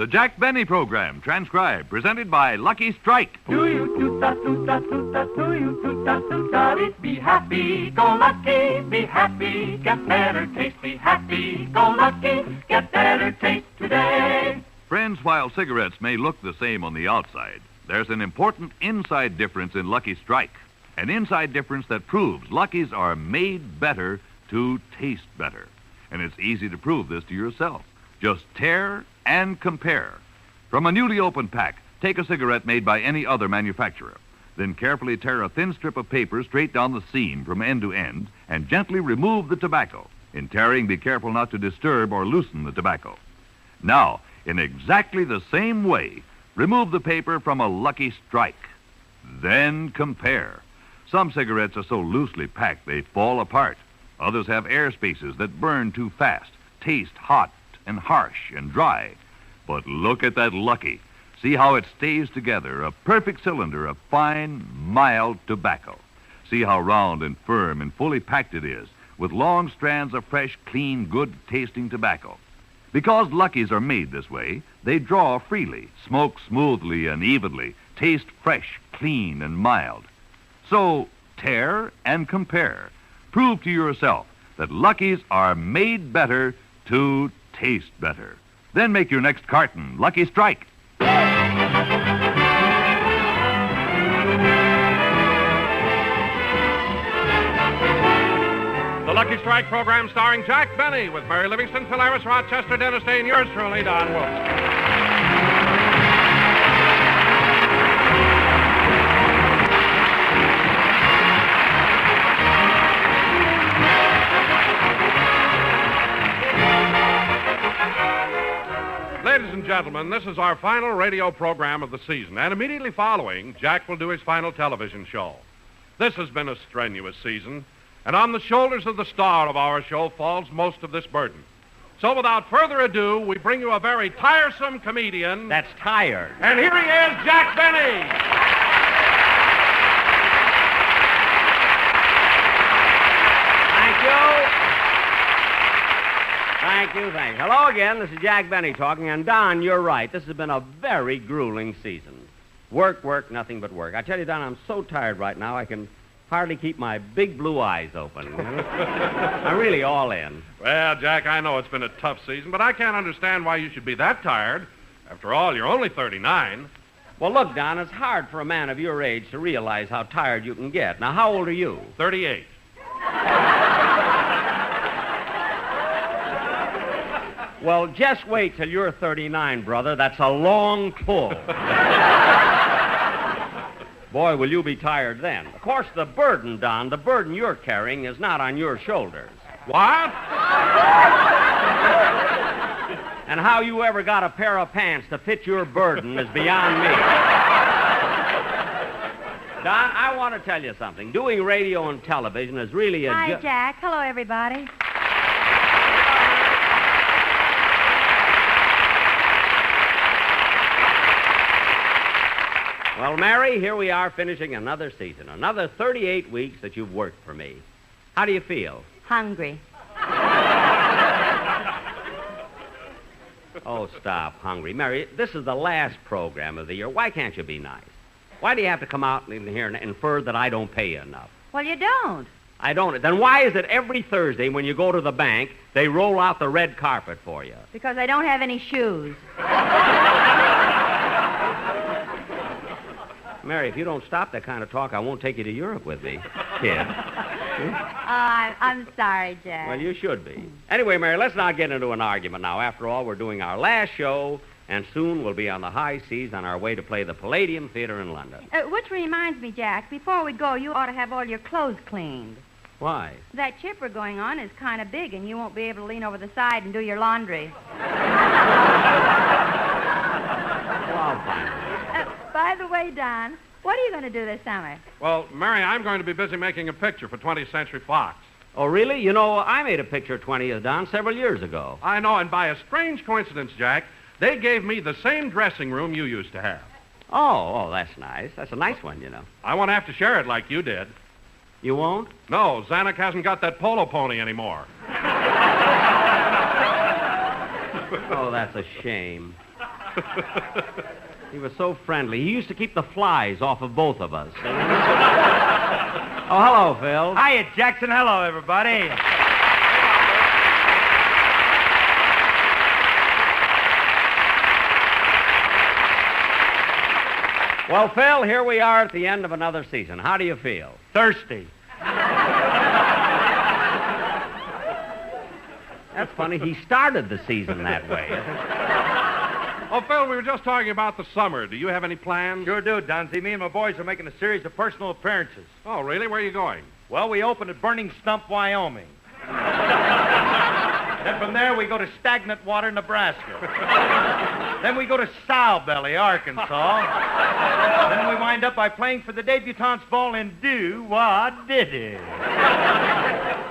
The Jack Benny Program, transcribed, presented by Lucky Strike. Do you toot-a-toot-a-toot-a, do you toot-a-toot-a, be happy, go lucky, be happy, get better taste, be happy, go lucky, get better taste today. Friends, while cigarettes may look the same on the outside, there's an important inside difference in Lucky Strike. An inside difference that proves Luckies are made better to taste better. And it's easy to prove this to yourself. Just tear and compare. From a newly opened pack, take a cigarette made by any other manufacturer. Then carefully tear a thin strip of paper straight down the seam from end to end and gently remove the tobacco. In tearing, be careful not to disturb or loosen the tobacco. Now, in exactly the same way, remove the paper from a Lucky Strike. Then compare. Some cigarettes are so loosely packed they fall apart. Others have air spaces that burn too fast, taste hot and harsh and dry. But look at that Lucky. See how it stays together, a perfect cylinder of fine, mild tobacco. See how round and firm and fully packed it is, with long strands of fresh, clean, good-tasting tobacco. Because Luckies are made this way, they draw freely, smoke smoothly and evenly, taste fresh, clean, and mild. So, tear and compare. Prove to yourself that Luckies are made better to taste better. Then make your next carton Lucky Strike. The Lucky Strike program starring Jack Benny with Mary Livingston, Phil Harris, Rochester, Dennis Day, and yours truly, Don Wilson. Ladies and gentlemen, this is our final radio program of the season, and immediately following, Jack will do his final television show. This has been a strenuous season, and on the shoulders of the star of our show falls most of this burden. So without further ado, we bring you a very tiresome comedian. That's tired. And here he is, Jack Benny. Thank you. Hello again. This is Jack Benny talking. And, Don, you're right. This has been a very grueling season. Work, nothing but work. I tell you, Don, I'm so tired right now, I can hardly keep my big blue eyes open. I'm really all in. Well, Jack, I know it's been a tough season, but I can't understand why you should be that tired. After all, you're only 39. Well, look, Don, it's hard for a man of your age to realize how tired you can get. Now, how old are you? 38. Well, just wait till you're 39, brother. That's a long pull. Boy, will you be tired then. Of course, the burden, Don, the burden you're carrying is not on your shoulders. What? And how you ever got a pair of pants to fit your burden is beyond me. Don, I want to tell you something. Doing radio and television is really a... Hi, Jack. Hello, everybody. Well, Mary, here we are finishing another season, another 38 weeks that you've worked for me. How do you feel? Hungry. Oh, stop, hungry. Mary, this is the last program of the year. Why can't you be nice? Why do you have to come out in here and infer that I don't pay you enough? Well, you don't. I don't. Then why is it every Thursday when you go to the bank, they roll out the red carpet for you? Because I don't have any shoes. Mary, if you don't stop that kind of talk, I won't take you to Europe with me, kid. I'm sorry, Jack. Well, you should be. Anyway, Mary, let's not get into an argument now. After all, we're doing our last show, and soon we'll be on the high seas on our way to play the Palladium Theater in London. Which reminds me, Jack, before we go, you ought to have all your clothes cleaned. Why? That chipper going on is kind of big, and you won't be able to lean over the side and do your laundry. Well, I'll find it. By the way, Don, what are you going to do this summer? Well, Mary, I'm going to be busy making a picture for 20th Century Fox. Oh, really? You know, I made a picture of 20th, Don, several years ago. I know, and by a strange coincidence, Jack, they gave me the same dressing room you used to have. Oh, that's nice. That's a nice one, you know. I won't have to share it like you did. You won't? No, Zanuck hasn't got that polo pony anymore. Oh, that's a shame. He was so friendly. He used to keep the flies off of both of us. Oh, hello, Phil. Hiya, Jackson. Hello, everybody. Well, Phil, here we are at the end of another season. How do you feel? Thirsty. That's funny. He started the season that way. Oh, Phil, we were just talking about the summer. Do you have any plans? Sure do, Dunsey. Me and my boys are making a series of personal appearances. Oh, really? Where are you going? Well, we open at Burning Stump, Wyoming. Then from there, we go to Stagnant Water, Nebraska. Then we go to Sow Belly, Arkansas. Then we wind up by playing for the debutantes ball in Do-Wah-Diddy.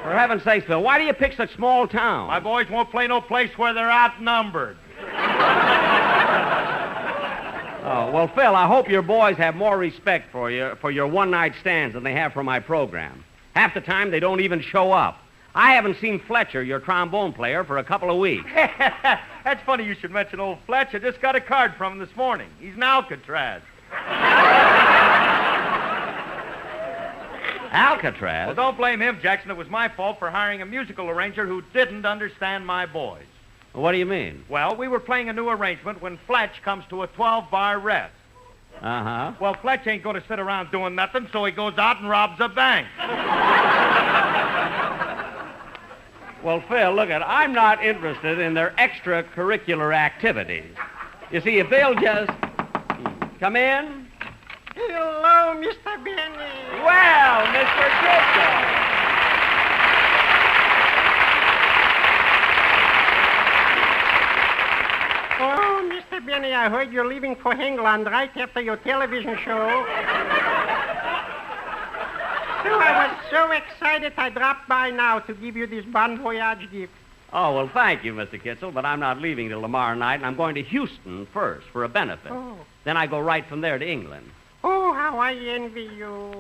For heaven's sakes, Phil, why do you pick such small towns? My boys won't play no place where they're outnumbered. Oh, well, Phil, I hope your boys have more respect for your one-night stands than they have for my program. Half the time, they don't even show up. I haven't seen Fletcher, your trombone player, for a couple of weeks. That's funny you should mention old Fletcher. I just got a card from him this morning. He's in Alcatraz. Alcatraz? Well, don't blame him, Jackson. It was my fault for hiring a musical arranger who didn't understand my boys. What do you mean? Well, we were playing a new arrangement when Fletch comes to a 12-bar rest. Uh-huh. Well, Fletch ain't going to sit around doing nothing, so he goes out and robs a bank. Well, Phil, look I'm not interested in their extracurricular activities. You see, if they'll just come in. Hello, Mr. Benny. Well, Mr. Kitzel. Oh, Mr. Benny, I heard you're leaving for England right after your television show. So I was so excited I dropped by now to give you this bon voyage gift. Oh, well, thank you, Mr. Kitzel, but I'm not leaving till tomorrow night, and I'm going to Houston first for a benefit. Oh. Then I go right from there to England. Oh, how I envy you.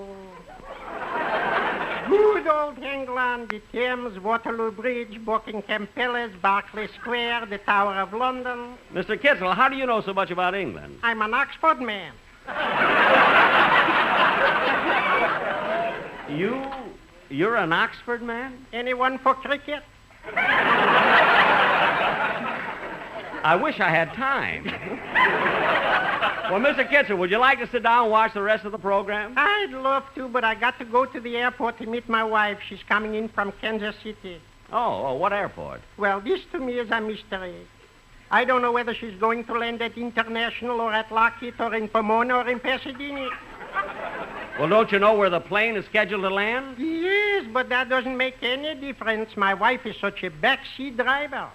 Good old England, the Thames, Waterloo Bridge, Buckingham Palace, Berkeley Square, the Tower of London. Mr. Kitzel, how do you know so much about England? I'm an Oxford man. You're an Oxford man? Anyone for cricket? I wish I had time. Well, Mr. Kitzel, would you like to sit down and watch the rest of the program? I'd love to, but I got to go to the airport to meet my wife. She's coming in from Kansas City. Oh, what airport? Well, this to me is a mystery. I don't know whether she's going to land at International or at Lockheed or in Pomona or in Pasadena. Well, don't you know where the plane is scheduled to land? Yes, but that doesn't make any difference. My wife is such a backseat driver.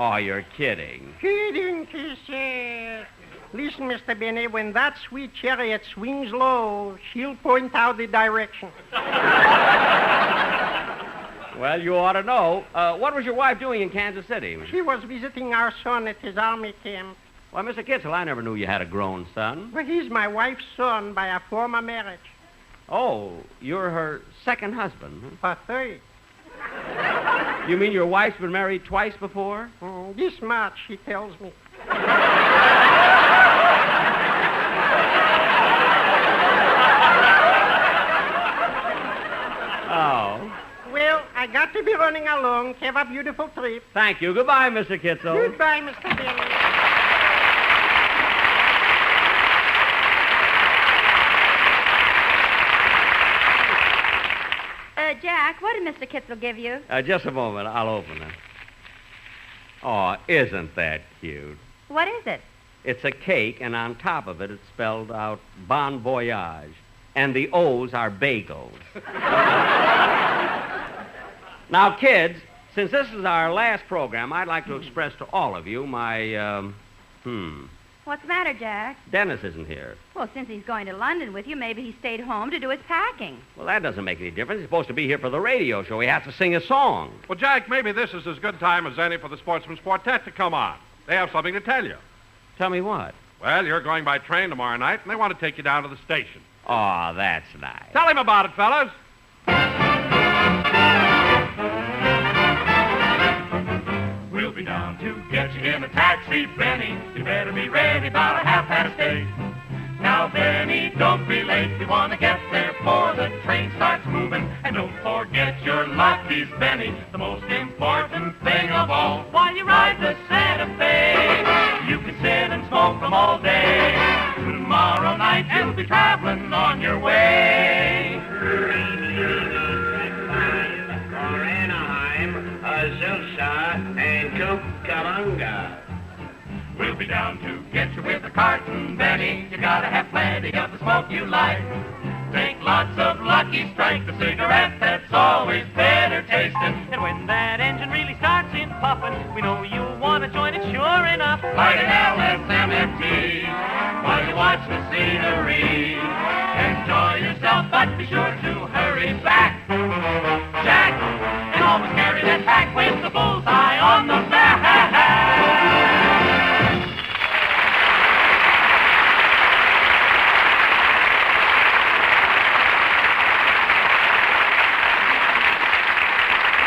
Oh, you're kidding. Kidding, she said. Listen, Mr. Benny, when that sweet chariot swings low, she'll point out the direction. Well, you ought to know. What was your wife doing in Kansas City? She was visiting our son at his army camp. Well, Mr. Kitzel, I never knew you had a grown son. Well, he's my wife's son by a former marriage. Oh, you're her second husband, huh? A third. You mean your wife's been married twice before? This much, she tells me. Oh. Well, I got to be running along. Have a beautiful trip. Thank you. Goodbye, Mr. Kitzel. Goodbye, Mr. Benny. Jack, what did Mr. Kitzel give you? Just a moment. I'll open it. Oh, isn't that cute? What is it? It's a cake, and on top of it, it's spelled out Bon Voyage. And the O's are bagels. Now, kids, since this is our last program, I'd like to express to all of you my, What's the matter, Jack? Dennis isn't here. Well, since he's going to London with you, maybe he stayed home to do his packing. Well, that doesn't make any difference. He's supposed to be here for the radio show. He has to sing a song. Well, Jack, maybe this is as good time as any for the Sportsman's Quartet to come on. They have something to tell you. Tell me what? Well, you're going by train tomorrow night, and they want to take you down to the station. Oh, that's nice. Tell him about it, fellas. We'll be down to get get you in a taxi, Benny. You better be ready about 8:30. Now, Benny, don't be late. You want to get there before the train starts moving. And don't forget your luckies, Benny, the most important thing of all. While you ride the Santa Fe, you can sit and smoke them all day. Tomorrow night you'll be traveling on your way. For Anaheim, Azusa, and Cucamonga. We'll be down to get you with a carton, Benny. You gotta have plenty of the smoke you like. Take lots of Lucky Strike, the cigarette that's always better tasting. And when that engine really starts in puffin', we know you'll want to join it sure enough. Light an LSMFT while you watch the scenery. Enjoy yourself, but be sure to hurry back. Jack, and always carry that pack with the bullseye on the back.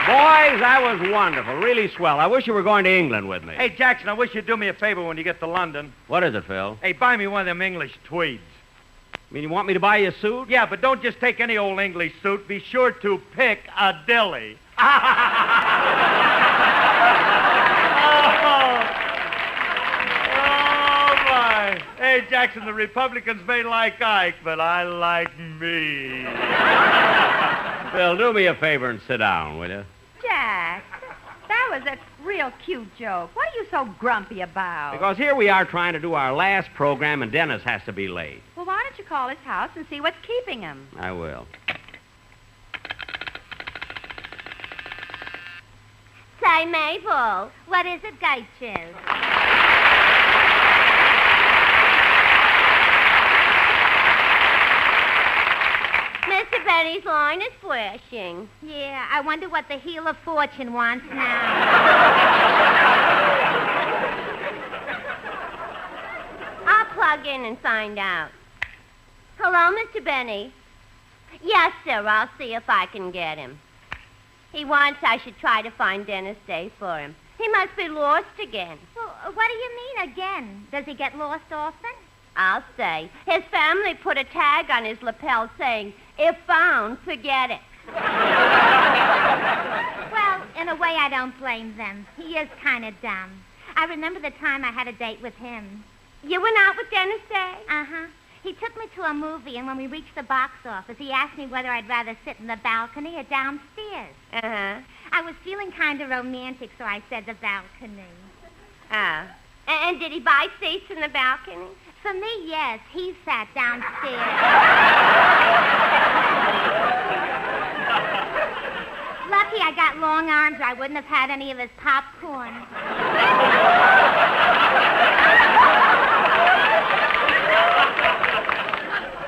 Boys, that was wonderful. Really swell. I wish you were going to England with me. Hey, Jackson, I wish you'd do me a favor when you get to London. What is it, Phil? Hey, buy me one of them English tweeds. I mean, you want me to buy you a suit? Yeah, but don't just take any old English suit. Be sure to pick a dilly. Oh, my. Hey, Jackson, the Republicans may like Ike, but I like me. Phil, do me a favor and sit down, will you? Jack, that was a real cute joke. What are you so grumpy about? Because here we are trying to do our last program, and Dennis has to be late. Well, why don't you call his house and see what's keeping him? I will. Say, Mabel, what is it, Gertrude? Mr. Benny's line is flashing. Yeah, I wonder what the heel of fortune wants now. I'll plug in and find out. Hello, Mr. Benny. Yes, sir, I'll see if I can get him. He wants I should try to find Dennis Day for him. He must be lost again. Well, what do you mean again? Does he get lost often? I'll say. His family put a tag on his lapel saying, "If found, forget it." Well, in a way, I don't blame them. He is kind of dumb. I remember the time I had a date with him. You went out with Dennis Day? Uh-huh. He took me to a movie, and when we reached the box office, he asked me whether I'd rather sit in the balcony or downstairs. Uh-huh. I was feeling kind of romantic, so I said the balcony. Oh. And did he buy seats in the balcony? For me, yes. He sat downstairs. Lucky I got long arms, or I wouldn't have had any of his popcorn.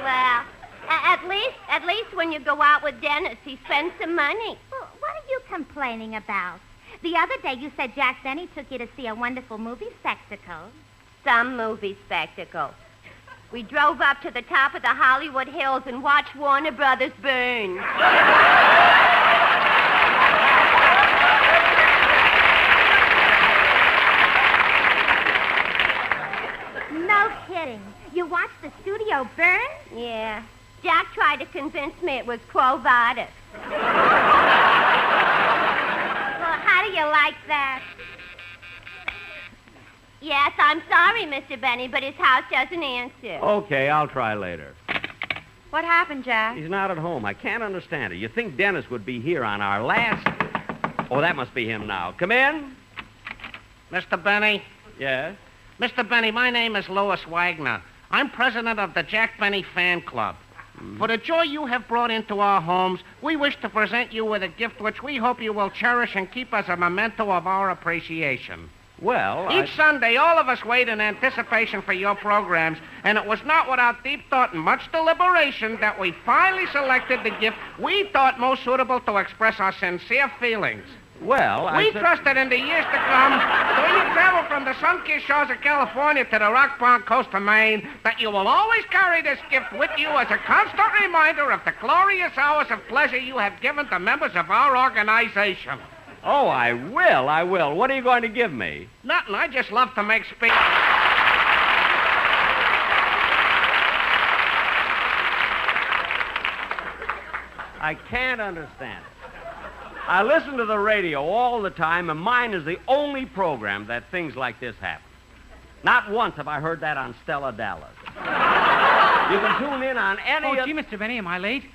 Well, at least when you go out with Dennis, he spends some money. Well, what are you complaining about? The other day you said Jack Benny took you to see a wonderful movie spectacle. Some movie spectacle. We drove up to the top of the Hollywood Hills and watched Warner Brothers burn. No kidding. You watched the studio burn? Yeah. Jack tried to convince me it was Quo Vadis. Well, how do you like that? Yes, I'm sorry, Mr. Benny, but his house doesn't answer. Okay, I'll try later. What happened, Jack? He's not at home. I can't understand it. You think Dennis would be here on our last... Oh, that must be him now. Come in. Mr. Benny? Yes? Mr. Benny, my name is Louis Wagner. I'm president of the Jack Benny Fan Club. For the joy you have brought into our homes, we wish to present you with a gift which we hope you will cherish and keep as a memento of our appreciation. Well, Each Sunday, all of us wait in anticipation for your programs, and it was not without deep thought and much deliberation that we finally selected the gift we thought most suitable to express our sincere feelings. Well, We trust that in the years to come, when you travel from the sun-kissed shores of California to the rock-bound coast of Maine, that you will always carry this gift with you as a constant reminder of the glorious hours of pleasure you have given to members of our organization. Oh, I will. I will. What are you going to give me? Nothing. I just love to make speeches. I can't understand it. I listen to the radio all the time, and mine is the only program that things like this happen. Not once have I heard that on Stella Dallas. You can tune in on any... Oh, gee, Mr. Benny, am I late?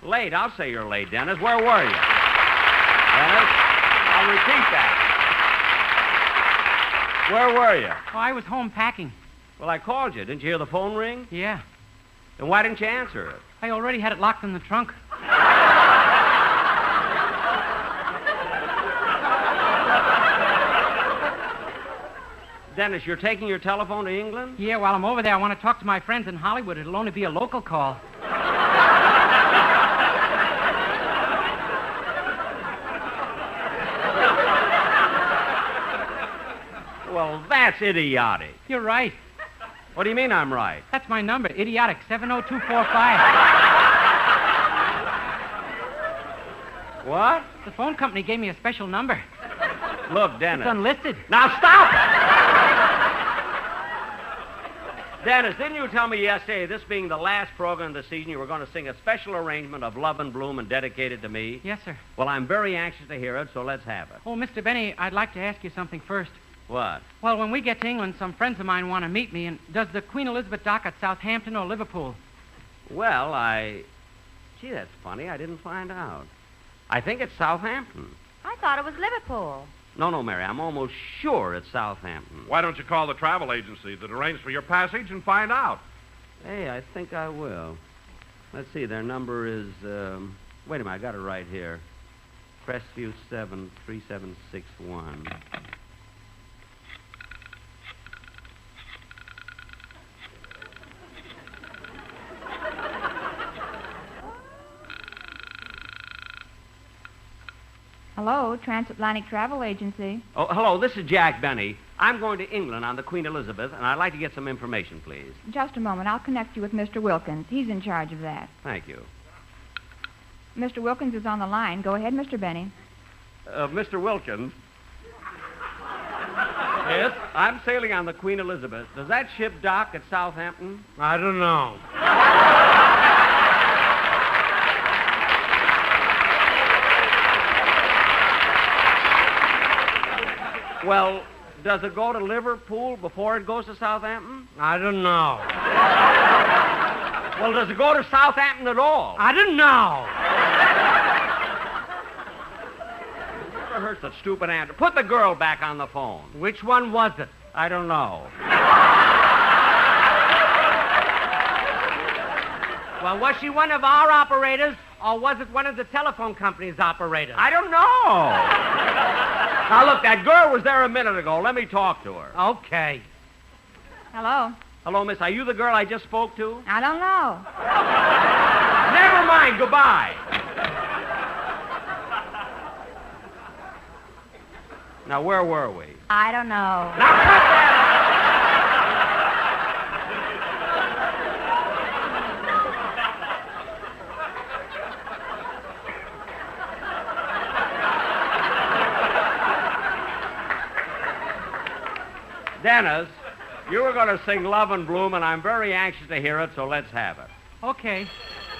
Late? I'll say you're late, Dennis. Where were you? Dennis, I'll repeat that. Where were you? Oh, I was home packing. Well, I called you. Didn't you hear the phone ring? Yeah. Then why didn't you answer it? I already had it locked in the trunk. Dennis, you're taking your telephone to England? Yeah, while I'm over there, I want to talk to my friends in Hollywood. It'll only be a local call. Well, that's idiotic. You're right. What do you mean I'm right? That's my number, idiotic, 70245. What? The phone company gave me a special number. Look, Dennis. It's unlisted. Now stop! Dennis, didn't you tell me yesterday, this being the last program of the season, you were going to sing a special arrangement of Love and Bloom and dedicate it to me? Yes, sir. Well, I'm very anxious to hear it, so let's have it. Oh, Mr. Benny, I'd like to ask you something first. What? Well, when we get to England, some friends of mine want to meet me, and does the Queen Elizabeth dock at Southampton or Liverpool? Well, Gee, that's funny. I didn't find out. I think it's Southampton. I thought it was Liverpool. No, Mary, I'm almost sure it's Southampton. Why don't you call the travel agency that arranged for your passage and find out? Hey, I think I will. Let's see, their number is, wait a minute, I got it right here. Crestview 73761. Hello, Transatlantic Travel Agency. Oh, hello, this is Jack Benny. I'm going to England on the Queen Elizabeth, and I'd like to get some information, please. Just a moment. I'll connect you with Mr. Wilkins. He's in charge of that. Thank you. Mr. Wilkins is on the line. Go ahead, Mr. Benny. Mr. Wilkins? Yes? I'm sailing on the Queen Elizabeth. Does that ship dock at Southampton? I don't know. Well, does it go to Liverpool before it goes to Southampton? I don't know. Well, does it go to Southampton at all? I don't know. Never heard such stupid answer. Put the girl back on the phone. Which one was it? I don't know. Well, was she one of our operators, or was it one of the telephone company's operators? I don't know. Now, look, that girl was there a minute ago. Let me talk to her. Okay. Hello. Hello, miss. Are you the girl I just spoke to? I don't know. Never mind. Goodbye. Now, where were we? I don't know. Now, cut that! Dennis, you were going to sing Love and Bloom, and I'm very anxious to hear it, so let's have it. Okay.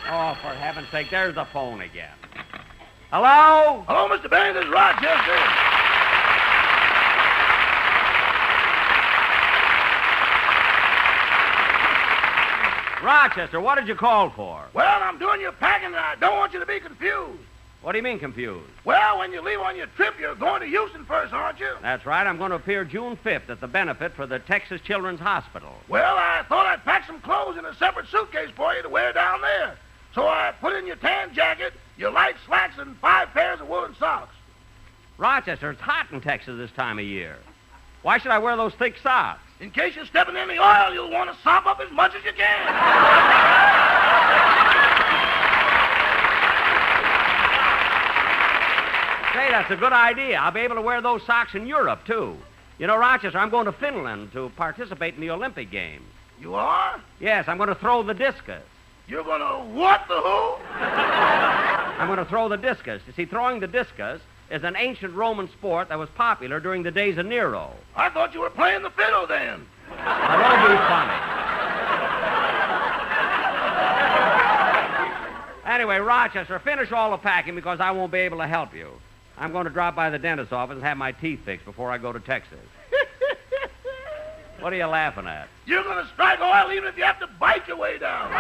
Oh, for heaven's sake, there's the phone again. Hello? Hello, Mr. Benny. This is Rochester. Rochester, what did you call for? Well, I'm doing your packing, and I don't want you to be confused. What do you mean confused? Well, when you leave on your trip, you're going to Houston first, aren't you? That's right. I'm going to appear June 5th at the benefit for the Texas Children's Hospital. Well, I thought I'd pack some clothes in a separate suitcase for you to wear down there. So I put in your tan jacket, your light slacks, and 5 pairs of woolen socks. Rochester, it's hot in Texas this time of year. Why should I wear those thick socks? In case you're stepping in the oil, you'll want to sop up as much as you can. Say, that's a good idea. I'll be able to wear those socks in Europe, too. You know, Rochester, I'm going to Finland to participate in the Olympic Games. You are? Yes, I'm going to throw the discus. You're going to what the who? I'm going to throw the discus. You see, throwing the discus is an ancient Roman sport that was popular during the days of Nero. I thought you were playing the fiddle then. Now, don't be funny. Anyway, Rochester, finish all the packing because I won't be able to help you. I'm going to drop by the dentist's office and have my teeth fixed before I go to Texas. What are you laughing at? You're going to strike oil even if you have to bite your way down.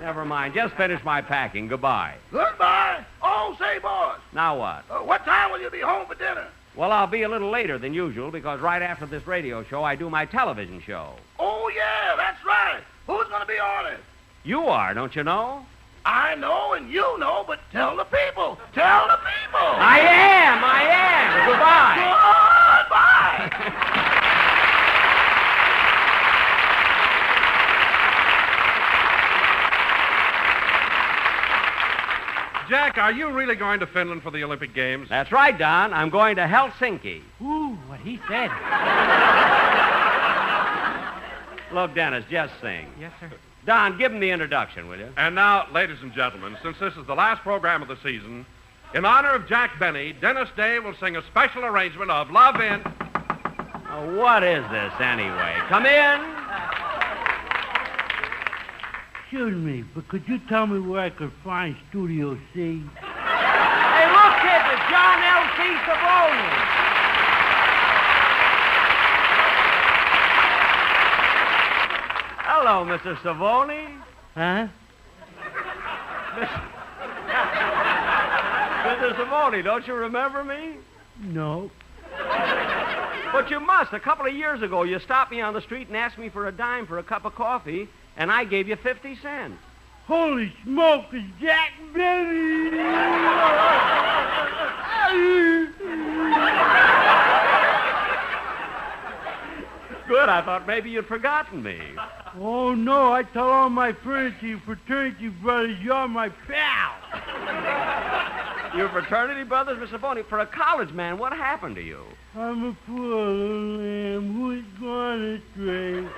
Never mind. Just finish my packing. Goodbye. Goodbye. Oh, say, boss. Now what? What time will you be home for dinner? Well, I'll be a little later than usual because right after this radio show, I do my television show. Oh, yeah, that's right. Who's going to be on it? You are, don't you know? I know and you know, but tell the people. Tell the people. I am. Goodbye. Goodbye. Jack, are you really going to Finland for the Olympic Games? That's right, Don. I'm going to Helsinki. Ooh, what he said. Look, Dennis, just sing. Yes, sir. Don, give him the introduction, will you? And now, ladies and gentlemen, since this is the last program of the season, in honor of Jack Benny, Dennis Day will sing a special arrangement of Love in... Oh, what is this, anyway? Come in. Excuse me, but could you tell me where I could find Studio C? Hey, look, kids, it's John L.C. Sabroni. Hello, Mr. Savoni. Huh? Mr. Savoni, don't you remember me? No. But you must. A couple of years ago, you stopped me on the street and asked me for a dime for a cup of coffee, and I gave you 50 cents. Holy smoke, it's Jack Benny! Good, I thought maybe you'd forgotten me. Oh, no, I tell all my fraternity brothers you're my pal. Your fraternity brothers, Mr. Boney, for a college man, what happened to you? I'm a poor little lamb who's gone astray.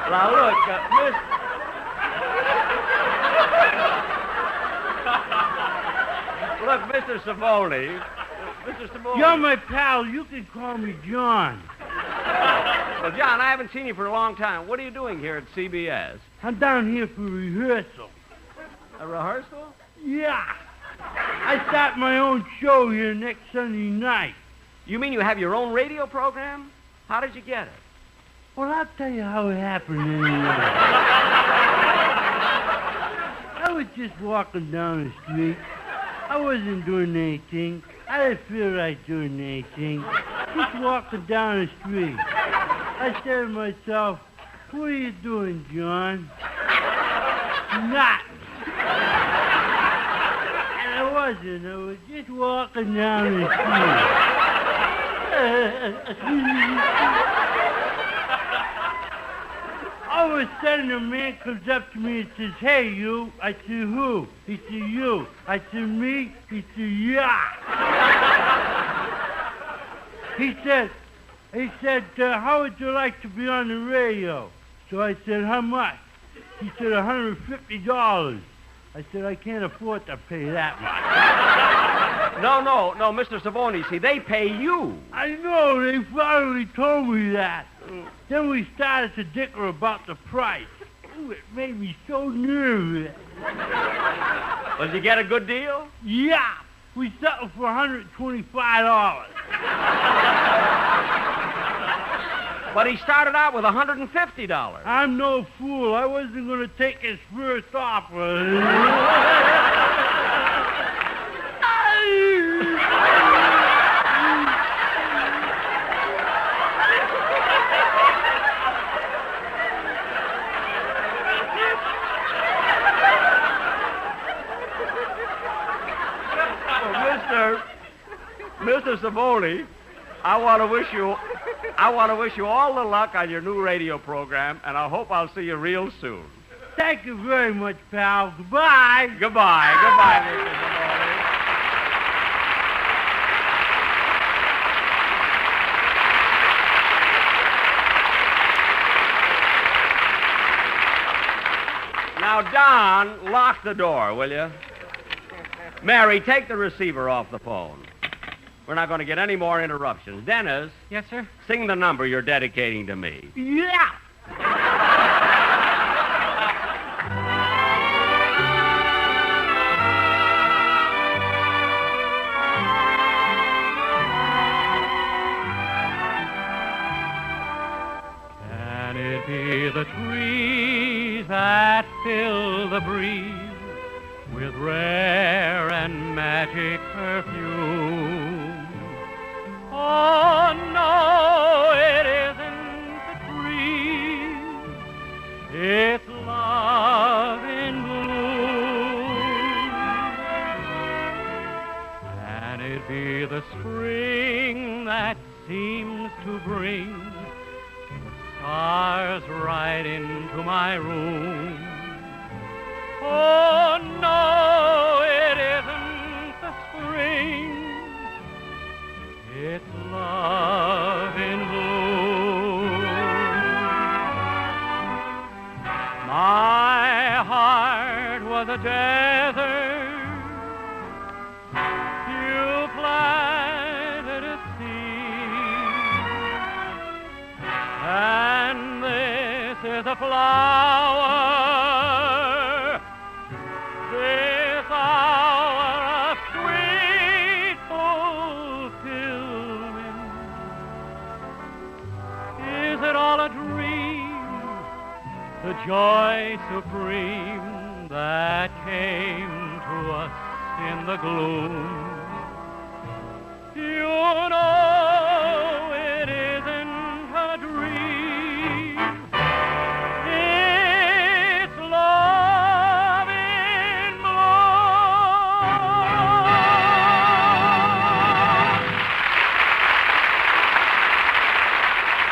Now, look, Look, Mr. Savoni. Mr. Savoni. You're my pal. You can call me John. Well, John, I haven't seen you for a long time. What are you doing here at CBS? I'm down here for rehearsal. A rehearsal? Yeah. I start my own show here next Sunday night. You mean you have your own radio program? How did you get it? Well, I'll tell you how it happened anyway. I was just walking down the street. I wasn't doing anything. I didn't feel like doing anything. Just walking down the street. I said to myself, what are you doing, John? Nothing. And I wasn't. I was just walking down the street. All of a sudden, a man comes up to me and says, hey, you. I said, who? He said, you. I said, me? He said, yeah. He said, how would you like to be on the radio? So I said, how much? He said, $150. I said, I can't afford to pay that much. No, Mr. Savoni, see, they pay you. I know, they finally told me that. Then we started to dicker about the price. Ooh, it made me so nervous. Well, did you get a good deal? Yeah, we settled for $125. But he started out with $150. I'm no fool. I wasn't going to take his first offer. Mr. Savoni, I want to wish you all the luck on your new radio program, and I hope I'll see you real soon. Thank you very much, pal. Goodbye. Goodbye, Mr. Savoni. Now, Don, lock the door, will you? Mary, take the receiver off the phone. We're not going to get any more interruptions. Dennis. Yes, sir? Sing the number you're dedicating to me. Yeah! Can it be the trees that fill the breeze with rare and magic perfume? Oh, no, it isn't the trees. It's love in bloom. Can it be the spring that seems to bring stars right into my room? Oh, no, it isn't the spring. It's love in bloom. My heart was a desert. You planted a seed. And this is a flower. This hour of sweet fulfillment. Is it all a dream? The joy supreme that came to us in the gloom. You know it isn't a dream. It's love in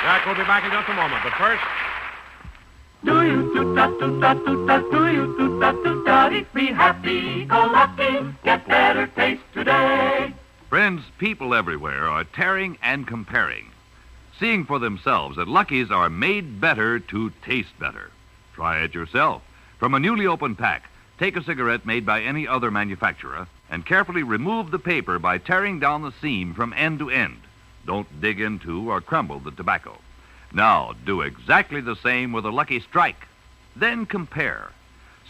Jack will be back in just a moment, but first... Do you toot-toot-toot-toot-toot, do you toot-toot-toot-toot, be happy, go lucky, get better taste today. Friends, people everywhere are tearing and comparing, seeing for themselves that Lucky's are made better to taste better. Try it yourself. From a newly opened pack, take a cigarette made by any other manufacturer and carefully remove the paper by tearing down the seam from end to end. Don't dig into or crumble the tobacco. Now, do exactly the same with a Lucky Strike. Then compare.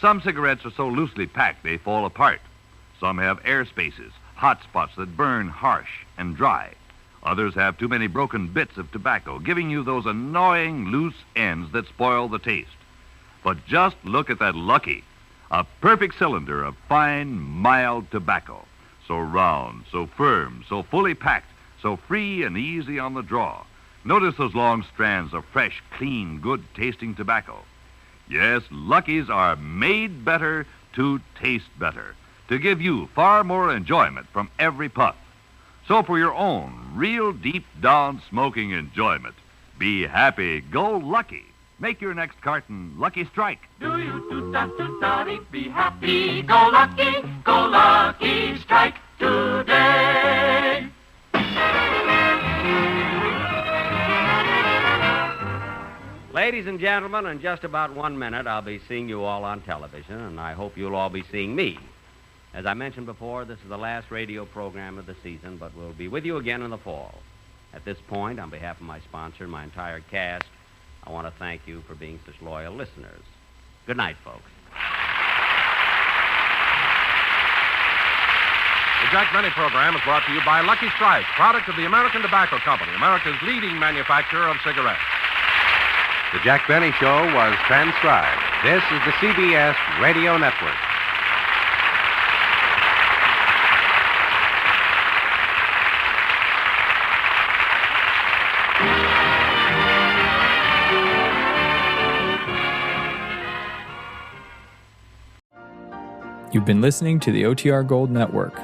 Some cigarettes are so loosely packed they fall apart. Some have air spaces, hot spots that burn harsh and dry. Others have too many broken bits of tobacco, giving you those annoying loose ends that spoil the taste. But just look at that Lucky, a perfect cylinder of fine, mild tobacco. So round, so firm, so fully packed, so free and easy on the draw. Notice those long strands of fresh, clean, good-tasting tobacco. Yes, Lucky's are made better to taste better, to give you far more enjoyment from every puff. So for your own real deep-down smoking enjoyment, be happy, go Lucky. Make your next carton Lucky Strike. Do you toot-toot-toot-toot, be happy, go Lucky Strike today. Ladies and gentlemen, in just about 1 minute, I'll be seeing you all on television, and I hope you'll all be seeing me. As I mentioned before, this is the last radio program of the season, but we'll be with you again in the fall. At this point, on behalf of my sponsor and my entire cast, I want to thank you for being such loyal listeners. Good night, folks. The Jack Benny program is brought to you by Lucky Strike, product of the American Tobacco Company, America's leading manufacturer of cigarettes. The Jack Benny Show was transcribed. This is the CBS Radio Network. You've been listening to the OTR Gold Network.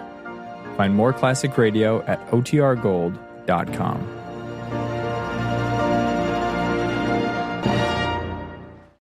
Find more classic radio at otrgold.com.